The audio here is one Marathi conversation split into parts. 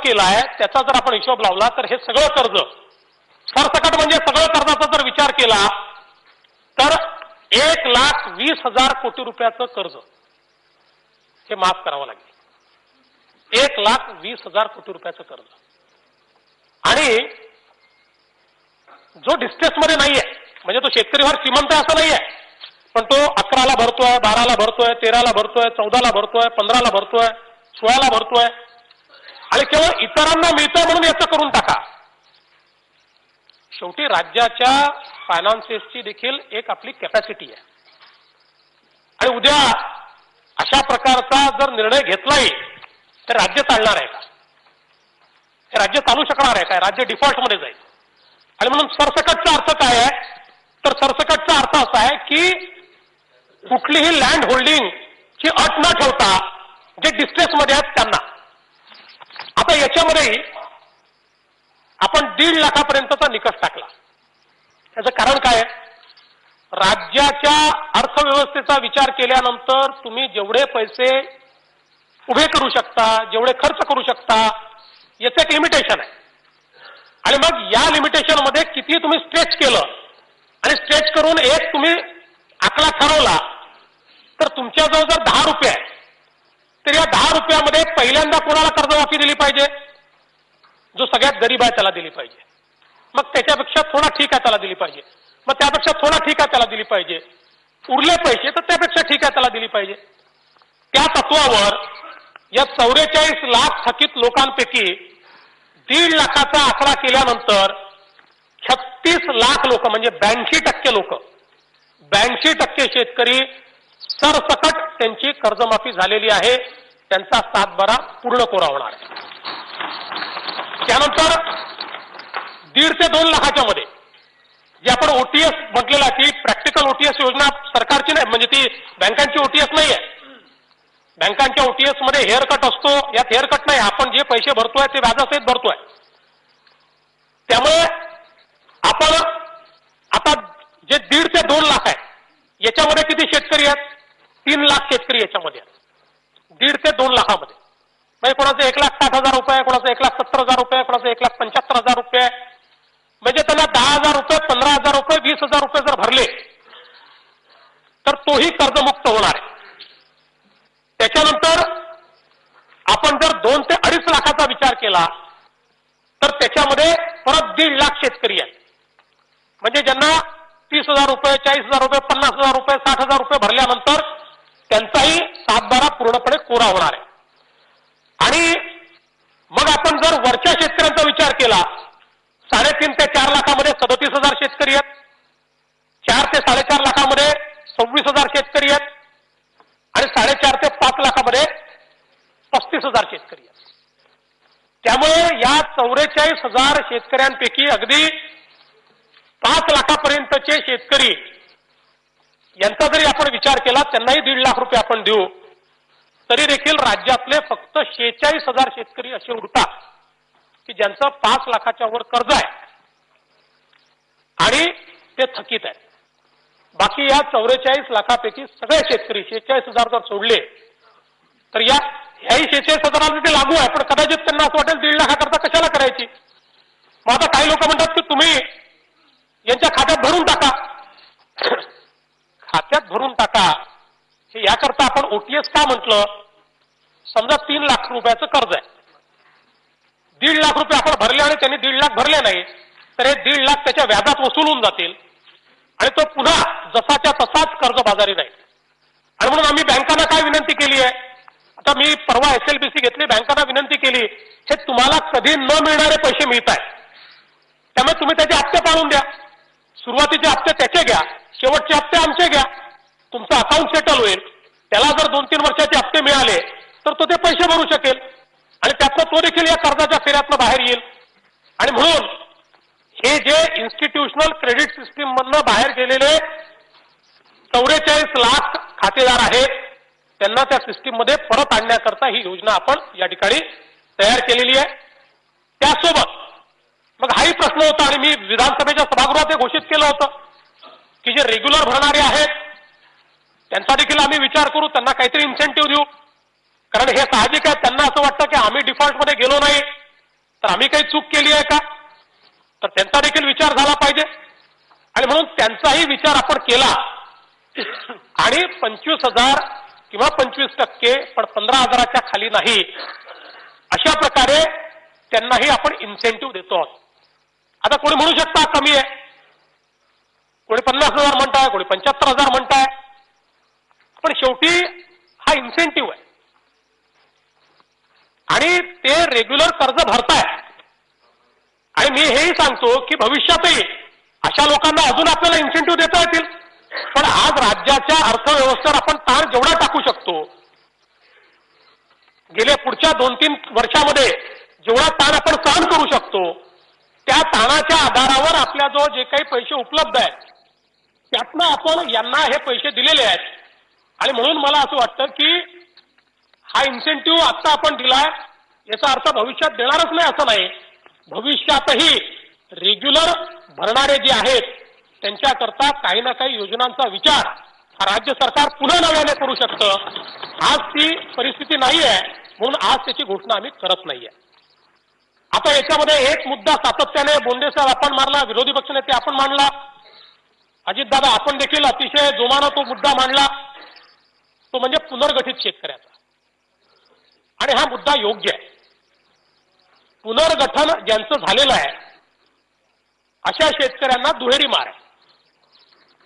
केलाय त्याचा जर आपण हिशोब लावला तर हे सगळं कर्ज सरसकट म्हणजे सगळं कर्जाचा जर विचार केला तर 1,20,000 कोटी रुपयाचं कर्ज हे माफ करावं लागेल. 1,20,000 कोटी रुपयाचं कर्ज. आणि जो डिस्ट्रेसमध्ये नाहीये म्हणजे तो शेतकरी फार श्रीमंत आहे असं नाहीये, पण तो 11ला भरतोय, 12ला भरतोय, 13ला भरतोय, 14ला भरतोय, 15ला भरतोय, 16ला भरतोय आणि केवळ इतरांना मिळतंय म्हणून याचं करून टाका. शेवटी राज्याच्या फायनान्सेसची देखील एक आपली कॅपॅसिटी आहे आणि उद्या अशा प्रकारचा जर निर्णय घेतलाही तर राज्य चालणार आहे का? हे राज्य चालू शकणार आहे काय? राज्य डिफॉल्टमध्ये जाईल. आणि म्हणून सरसकटचा अर्थ काय आहे तर सरसकटचा अर्थ असा आहे की कुठलीही लँड होल्डिंग ची अट न ठेवता जे डिस्ट्रेसमध्ये आहेत त्यांना. आता याच्यामध्ये आपण 1.5 लाखापर्यंतचा निकष टाकला. त्याचं कारण काय? राज्याच्या अर्थव्यवस्थेचा विचार केल्यानंतर तुम्ही जेवढे पैसे उभे करू शकता, जेवढे खर्च करू शकता याचं एक लिमिटेशन आहे. आणि मग या लिमिटेशन मध्ये किती तुम्ही स्ट्रेच केलं आणि स्ट्रेच करून एक तुम्ही आकडा ठरवला तर तुमच्याजवळ जर 10 रुपये आहे तर या 10 रुपयामध्ये पहिल्यांदा कोणाला कर्जमाफी दिली पाहिजे? जो सगळ्यात गरीब आहे त्याला दिली पाहिजे. मग त्याच्यापेक्षा थोडा ठीक आहे त्याला दिली पाहिजे. मग त्यापेक्षा थोडा ठीक आहे त्याला दिली पाहिजे. उरले पैसे तर त्यापेक्षा ठीक आहे त्याला दिली पाहिजे. त्या तत्वावर या 44 लाख थकीत लोकांपैकी 1.5 लाखाचा आकडा केल्यानंतर 36 लाख लोक म्हणजे 82% लोक, 82% शेतकरी सरसकट त्यांची कर्जमाफी झालेली आहे. त्यांचा 7/12 पूर्ण कोरा होणार आहे. त्यानंतर 1.5 ते 2 लाखाच्या मध्ये जे आपण ओटीएस म्हटलेला की प्रॅक्टिकल ओटीएस योजना सरकारची नाही, म्हणजे ती बँकांची ओटीएस नाही आहे. बँकांच्या ओटीएस मध्ये हेअर कट असतो, यात हेअर कट नाही. आपण जे पैसे भरतोय ते व्याजासहित भरतोय. त्यामुळे आपण आता जे 1.5 ते 2 लाख आहे याच्यामध्ये किती शेतकरी आहेत? 3 लाख शेतकरी याच्यामध्ये आहेत. 1.5 ते 2 लाखामध्ये म्हणजे कोणाचे 1,60,000 रुपये, कोणाचे 1,70,000 रुपये, कोणाचे 1,75,000 रुपये, म्हणजे त्यांना 10,000 रुपये, 15,000 रुपये, 20,000 रुपये जर भरले तर तोही कर्जमुक्त होणार आहे. त्याच्यानंतर आपण जर 2 ते 2.5 लाखाचा विचार केला तर त्याच्यामध्ये परत 1.5 लाख शेतकरी आहेत. म्हणजे ज्यांना 30,000 रुपये, 40,000 रुपये, 50,000 रुपये, 60,000 रुपये भरल्यानंतर त्यांचाही 7/12 पूर्णपणे कोरा होणार आहे. आणि मग आपण जर वरच्या शेतकऱ्यांचा विचार केला 3.5 ते 4 लाखामध्ये 37,000 शेतकरी आहेत. 4 ते 4.5 लाखामध्ये 26,000 शेतकरी आहेत आणि 4.5 ते 5 लाखामध्ये 35,000 शेतकरी आहेत. त्यामुळे या 44,000 शेतकऱ्यांपैकी अगदी 5 लाखापर्यंतचे शेतकरी यांचा जरी आपण विचार केला त्यांनाही 1.5 लाख रुपये आपण देऊ तरी देखील राज्यातले फक्त 46,000 शेतकरी असे उरतात की ज्यांचं 5 लाखाच्या वर कर्ज आहे आणि ते थकीत आहे. बाकी या 44 लाखापैकी सगळे शेतकरी 46,000 जर सोडले तर याही 46,000 ते लागू आहे. पण कदाचित त्यांना असं वाटेल 1.5 लाखाकरता कशाला करायची. मग आता काही लोक म्हणतात की तुम्ही यांच्या खात्यात भरून टाका. खात्यात भरून टाका हे याकरता आपण ओटीएस का म्हटलं? समजा 3 लाख रुपयाचं कर्ज आहे, 1.5 लाख रुपये आपण भरले आणि त्यांनी 1.5 लाख भरले नाही तर हे 1.5 लाख त्याच्या व्याजात वसूल होऊन जातील आणि तो पुन्हा जसाच्या तसाच कर्जबाजारी राहील. आणि म्हणून आम्ही बँकांना काय विनंती केली आहे? आता मी परवा SLBC घेतली, बँकांना विनंती केली हे तुम्हाला कधी न मिळणारे पैसे मिळत आहेत त्यामुळे तुम्ही त्याचे हप्ते पाळून द्या. सुरुवातीचे हप्ते त्याचे घ्या, शेवटचे हप्ते आमचे घ्या. तुमचं अकाउंट सेटल होईल. त्याला जर 2-3 वर्षाचे हप्ते मिळाले तर तो ते पैसे भरू शकेल आणि त्यातनं तो देखील या कर्जाच्या फेऱ्यातनं बाहेर येईल. आणि म्हणून हे जे इन्स्टिट्यूशनल क्रेडिट सिस्टीम मधनं बाहेर गेलेले 44 लाख खातेदार आहेत त्यांना त्या सिस्टीम मध्ये परत आणण्याकरता ही योजना आपण या ठिकाणी तयार केलेली आहे. त्यासोबत मग हाही प्रश्न होता आणि मी विधानसभेच्या सभागृहात हे घोषित केलं होतं की जे रेग्युलर भरणारे आहेत त्यांचा देखील आम्ही विचार करू, त्यांना काहीतरी इन्सेंटिव्ह देऊ. कारण हे साहजिक आहे, त्यांना असं वाटतं की आम्ही डिफॉल्टमध्ये गेलो नाही तर आम्ही काही चूक केली आहे का? तर त्यांचा देखील विचार झाला पाहिजे आणि म्हणून त्यांचाही विचार आपण केला आणि 25,000 किंवा 25% पण 15,000च्या खाली नाही अशा प्रकारे त्यांनाही आपण इन्सेंटिव्ह देतो आहोत. आता कोणी म्हणू शकता कमी आहे, कोणी 50,000 म्हणताय, कोणी 75,000 म्हणताय, पण शेवटी हा इन्सेंटिव्ह आहे आणि ते रेग्युलर कर्ज भरताय. आणि मी हेही सांगतो की भविष्यातही अशा लोकांना अजून आपल्याला इन्सेंटिव्ह देता येतील, पण आज राज्याच्या अर्थव्यवस्थेवर आपण ताण जेवढा टाकू शकतो, गेल्या पुढच्या 2-3 वर्षामध्ये जेवढा ताण आपण सहन करू शकतो, त्या ताणाच्या आधारावर आपल्याजवळ जे काही पैसे उपलब्ध आहेत त्यातनं आपण यांना हे पैसे दिलेले आहेत. आणि म्हणून मला असं वाटतं की हा इन्सेंटिव्ह आता आपण दिलाय याचा अर्थ भविष्यात देणारच नाही असं नाही. भविष्यातही रेग्युलर भरणारे जे आहेत त्यांच्याकरता काही ना काही योजनांचा विचार हा राज्य सरकार पुन्हा नव्याने करू शकतं. आज ती परिस्थिती नाही आहे म्हणून आज त्याची घोषणा आम्ही करत नाहीये. आता याच्यामध्ये एक मुद्दा सातत्याने बोंडे साहेब आपण मांडला, विरोधी पक्षनेते आपण मांडला, अजितदादा आपण देखील अतिशय जोमानं तो मुद्दा मांडला, तो म्हणजे पुनर्गठित शेतकऱ्याचा. आणि हा मुद्दा योग्य आहे. पुनर्गठन ज्यांचं झालेलं आहे अशा शेतकऱ्यांना दुहेरी मार आहे.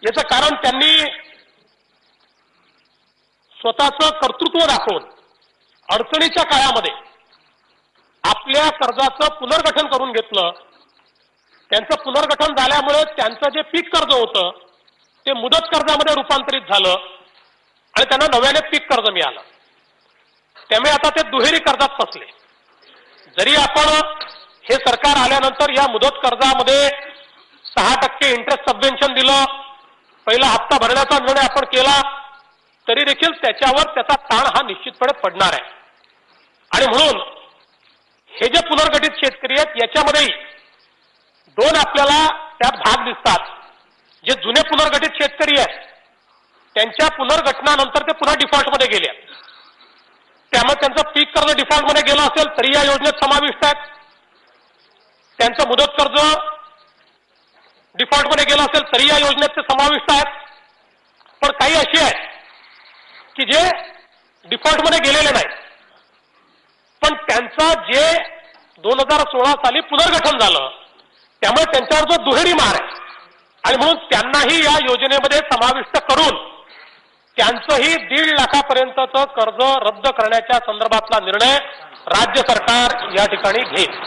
याचं कारण त्यांनी स्वतःचं कर्तृत्व दाखवून अडचणीच्या काळामध्ये आपल्या कर्जाचं पुनर्गठन करून घेतलं. त्यांचं पुनर्गठन झाल्यामुळे त्यांचं जे पीक कर्ज होतं ते मुदत कर्जामध्ये रूपांतरित झालं आणि त्यांना नव्याने पीक कर्ज मिळालं. त्यामुळे आता ते दुहेरी कर्जात फसले. जरी आपण हे सरकार आल्यानंतर या मुदत कर्जामध्ये 6% इंटरेस्ट सबवेन्शन दिलं, पहिला हप्ता भरण्याचा निर्णय आपण केला, तरी देखील त्याच्यावर त्याचा ताण हा निश्चितपणे पडणार आहे. आणि म्हणून हे जे पुनर्गठित शेतकरी आहेत याच्यामध्येही 2 आपल्याला त्यात भाग दिसतात. जे जुने पुनर्गठित शेतकरी आहेत त्यांच्या पुनर्गठनानंतर ते पुन्हा डिफॉल्टमध्ये गेले आहेत. त्यामुळे त्यांचं पीक कर्ज डिफॉल्टमध्ये गेलं असेल तरी या योजनेत समाविष्ट आहेत. त्यांचं मुदत कर्ज डिफॉल्टमध्ये गेलं असेल तरी या योजनेत ते समाविष्ट आहेत. पण काही अशी आहेत की जे डिफॉल्टमध्ये गेलेले नाहीत, पण त्यांचं जे 2016 साली पुनर्गठन झालं त्यामुळे त्यांच्यावर जो दुहेरी मार आहे आणि म्हणून त्यांनाही या योजनेमध्ये समाविष्ट करून त्यांचंही 1.5 लाखापर्यंतचं कर्ज रद्द करण्याच्या संदर्भातला निर्णय राज्य सरकार या ठिकाणी घेईल.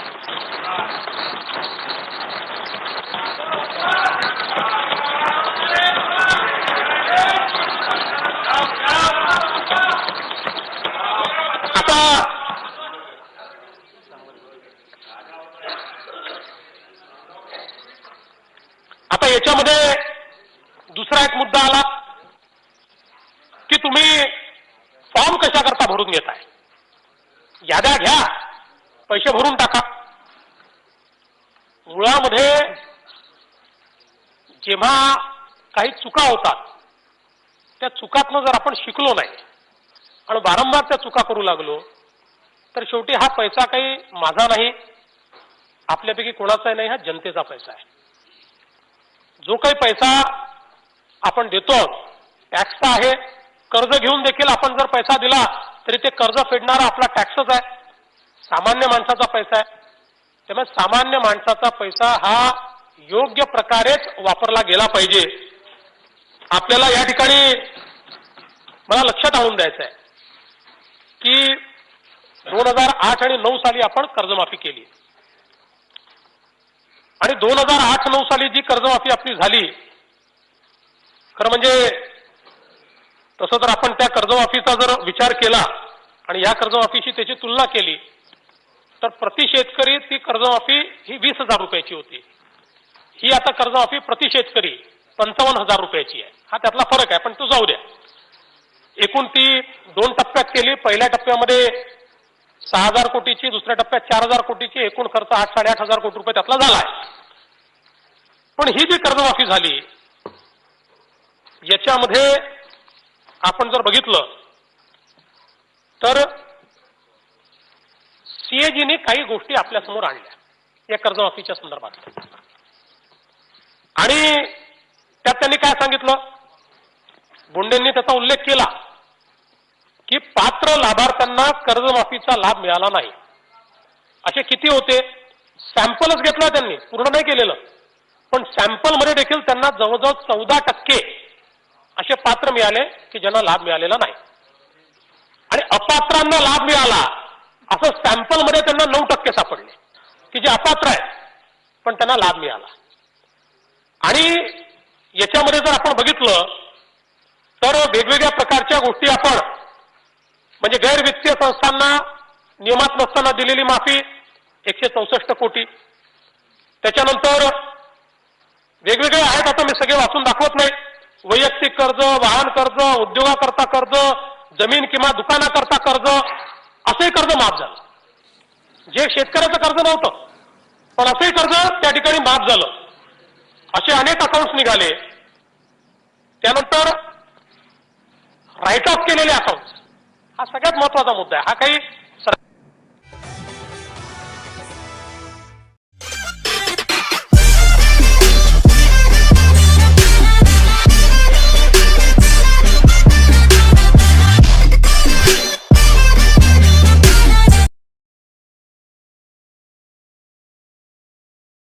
आता याच्यामध्ये दुसरा एक मुद्दा आला की तुम्ही फॉर्म कशा करता भरून घेताय. याद्या घ्या, पैसे भरून टाका. मुळामध्ये जेव्हा काही चुका होतात त्या चुकातनं जर आपण शिकलो नाही आणि वारंवार त्या चुका करू लागलो तर शेवटी हा पैसा काही माझा नाही, आपल्यापैकी कोणाचाही नाही, हा जनतेचा पैसा आहे. जो काही पैसा आपण देतो टॅक्सचा आहे. कर्ज घेऊन देखील आपण जर पैसा दिला तरी ते कर्ज फेडणारा आपला टॅक्सच आहे, सामान्य माणसाचा पैसा आहे. त्यामुळे सामान्य माणसाचा पैसा हा योग्य प्रकारेच वापरला गेला पाहिजे. आपल्याला या ठिकाणी मला लक्षात आणून द्यायचं आहे की 2008 आणि 9 साली आपण कर्जमाफी केली आणि 2008-9 साली जी कर्जमाफी आपली झाली, खरं म्हणजे तसं तर आपण त्या कर्जमाफीचा जर विचार केला आणि या कर्जमाफीशी त्याची तुलना केली तर प्रति शेतकरी ती कर्जमाफी ही 20,000 रुपयाची होती. ही आता कर्जमाफी प्रति शेतकरी 55,000 रुपयाची आहे. हा त्यातला फरक आहे, पण तो जाऊ द्या. एकूण ती 2 टप्प्यात केली. पहिल्या टप्प्यामध्ये 6,000 कोटीची, दुसऱ्या टप्प्यात 4,000 कोटीची, एकूण खर्च 8-8,500 कोटी रुपये त्यातला झाला आहे. पण ही जी कर्जमाफी झाली याच्यामध्ये आपण जर बघितलं तर सीएजीने काही गोष्टी आपल्यासमोर आणल्या या कर्जमाफीच्या संदर्भात आणि त्यात त्यांनी काय सांगितलं, बोंडेंनी त्याचा उल्लेख केला की पात्र लाभार्थ्यांना कर्जमाफीचा लाभ मिळाला नाही. असे किती होते? सॅम्पलच घेतला त्यांनी, पूर्ण नाही केलेलं, पण सॅम्पल मध्ये देखील त्यांना जवळजवळ 14% असे पात्र मिळाले की ज्यांना लाभ मिळालेला नाही. आणि अपात्रांना लाभ मिळाला असं सॅम्पल मध्ये त्यांना 9% सापडले की जे अपात्र आहेत पण त्यांना लाभ मिळाला. आणि याच्यामध्ये जर आपण बघितलं तर वेगवेगळ्या प्रकारच्या गोष्टी आपण म्हणजे गैरवित्तीय संस्थांना नियमात नसताना दिलेली माफी 164 कोटी. त्याच्यानंतर वेगवेगळे आहेत, आता मी सगळे वाचून दाखवत नाही. वैयक्तिक कर्ज, वाहन कर्ज, उद्योगाकरता कर्ज, जमीन किंवा दुकानाकरता कर्ज, असंही कर्ज माफ झालं. जे शेतकऱ्याचं कर्ज नव्हतं पण असंही कर्ज त्या ठिकाणी माफ झालं. असे अनेक अकाउंट्स निघाले. त्यानंतर राईट ऑफ केलेले अकाउंट्स हा सगळ्यात महत्वाचा मुद्दा आहे. हा काही